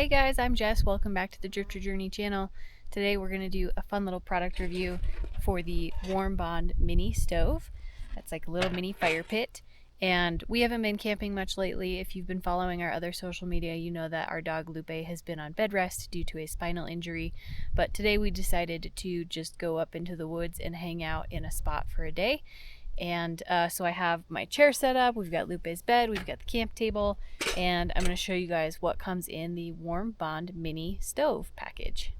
Hey guys, I'm Jess. Welcome back to the Drifter Journey channel. Today we're going to do a fun little product review for the Warmbond Mini stove. That's like a little mini fire pit. And we haven't been camping much lately. If you've been following our other social media, you know that our dog Lupe has been on bed rest due to a spinal injury. But today we decided to just go up into the woods and hang out in a spot for a day. And so I have my chair set up, we've got Lupe's bed, we've got the camp table, and I'm going to show you guys what comes in the Warmbond Mini stove package.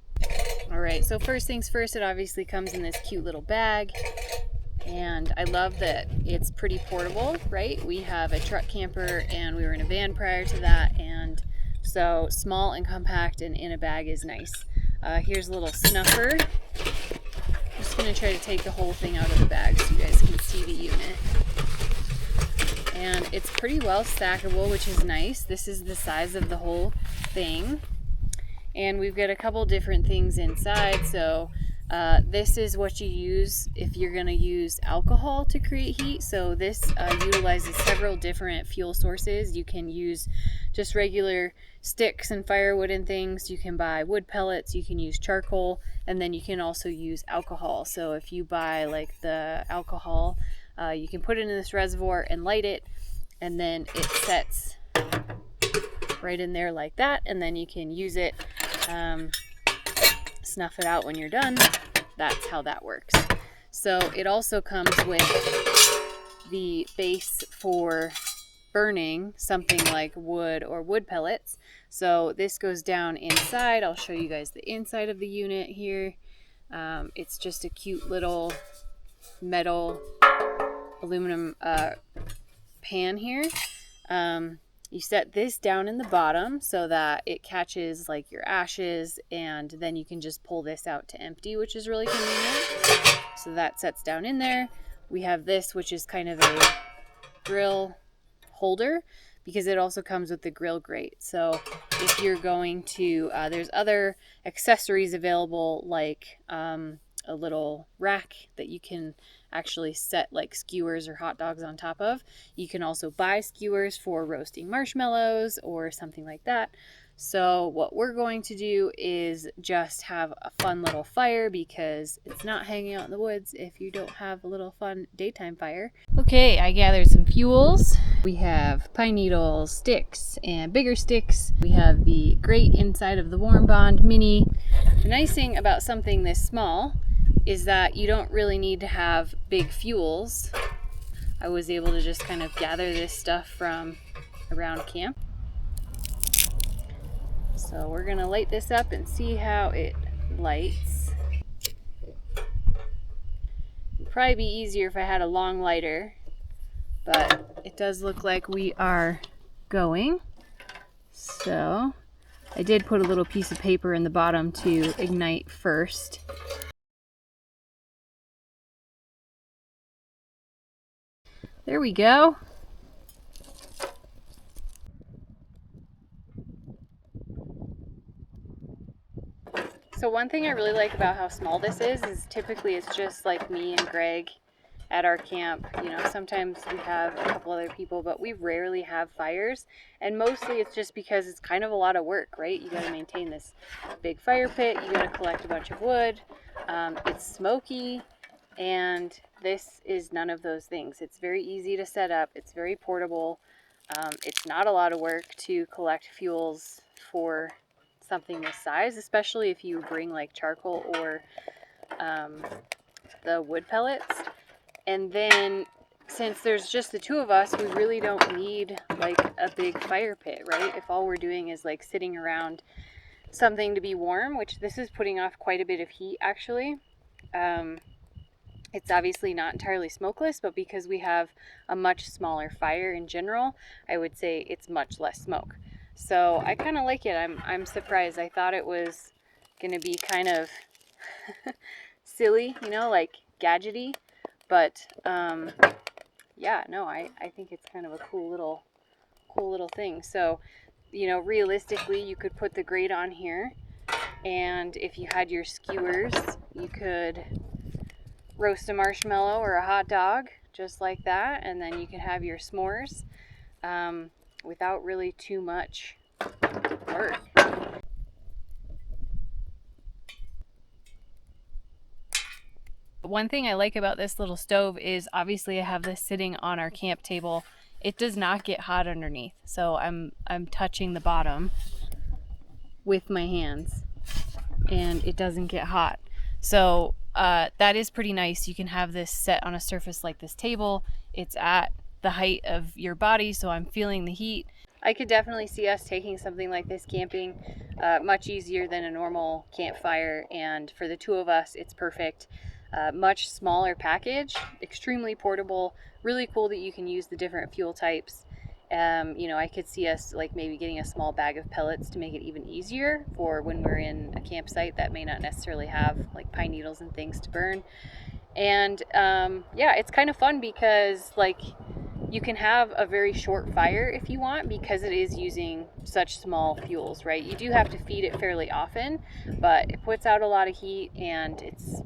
Alright, so first things first, it obviously comes in this cute little bag, and I love that it's pretty portable, right? We have a truck camper and we were in a van prior to that, and so small and compact and in a bag is nice. Here's a little snuffer. I'm just going to try to take the whole thing out of the bag so you guys can see the unit. And it's pretty well stackable, which is nice. This is the size of the whole thing. And we've got a couple different things inside. So this is what you use if you're going to use alcohol to create heat. So this utilizes several different fuel sources. You can use just regular sticks and firewood and things. You can buy wood pellets, you can use charcoal, and then you can also use alcohol. So if you buy like the alcohol, you can put it in this reservoir and light it, and then it sets right in there like that, and then you can use it, snuff it out when you're done. That's how that works. So it also comes with the base for burning something like wood or wood pellets. So this goes down inside. I'll show you guys the inside of the unit here. It's just a cute little metal aluminum pan here. You set this down in the bottom so that it catches like your ashes, and then you can just pull this out to empty, which is really convenient. So that sets down in there. We have this, which is kind of a grill holder, because it also comes with the grill grate. So if you're going to, there's other accessories available, like a little rack that you can actually set like skewers or hot dogs on top of. You can also buy skewers for roasting marshmallows or something like that. So what we're going to do is just have a fun little fire, because it's not hanging out in the woods if you don't have a little fun daytime fire. Okay, I gathered some fuels. We have pine needles, sticks, and bigger sticks. We have the grate inside of the Warmbond Mini. The nice thing about something this small is that you don't really need to have big fuels. I was able to just kind of gather this stuff from around camp. So we're gonna light this up and see how it lights. It'd probably be easier if I had a long lighter, but it does look like we are going. So I did put a little piece of paper in the bottom to ignite first. There we go. So one thing I really like about how small this is typically it's just like me and Greg at our camp. You know, sometimes we have a couple other people, but we rarely have fires. And mostly it's just because it's kind of a lot of work, right? You got to maintain this big fire pit. You got to collect a bunch of wood. It's smoky. And this is none of those things. It's very easy to set up. It's very portable. It's not a lot of work to collect fuels for something this size, especially if you bring like charcoal or the wood pellets. And then since there's just the two of us, we really don't need like a big fire pit, right? If all we're doing is like sitting around something to be warm, which this is putting off quite a bit of heat actually. It's obviously not entirely smokeless, but because we have a much smaller fire in general, I would say it's much less smoke. So I kind of like it. I'm surprised. I thought it was going to be kind of silly, you know, like gadgety. But yeah, no, I think it's kind of a cool little thing. So, you know, realistically, you could put the grate on here, and if you had your skewers, you could roast a marshmallow or a hot dog just like that, and then you can have your s'mores without really too much work. one thing I like about this little stove is obviously I have this sitting on our camp table. It does not get hot underneath. So I'm touching the bottom with my hands and it doesn't get hot. So that is pretty nice. You can have this set on a surface like this table. It's at the height of your body, so I'm feeling the heat. I could definitely see us taking something like this camping, much easier than a normal campfire, and for the two of us it's perfect. Much smaller package, extremely portable, really cool that you can use the different fuel types. You know, I could see us like maybe getting a small bag of pellets to make it even easier for when we're in a campsite that may not necessarily have like pine needles and things to burn. And yeah, it's kind of fun because like you can have a very short fire if you want, because it is using such small fuels, right? You do have to feed it fairly often, but it puts out a lot of heat, and it's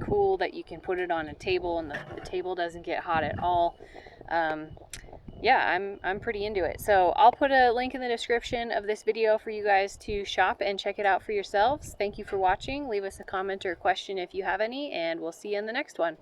cool that you can put it on a table and the table doesn't get hot at all. Yeah, I'm pretty into it. So I'll put a link in the description of this video for you guys to shop and check it out for yourselves. Thank you for watching. Leave us a comment or a question if you have any, and we'll see you in the next one.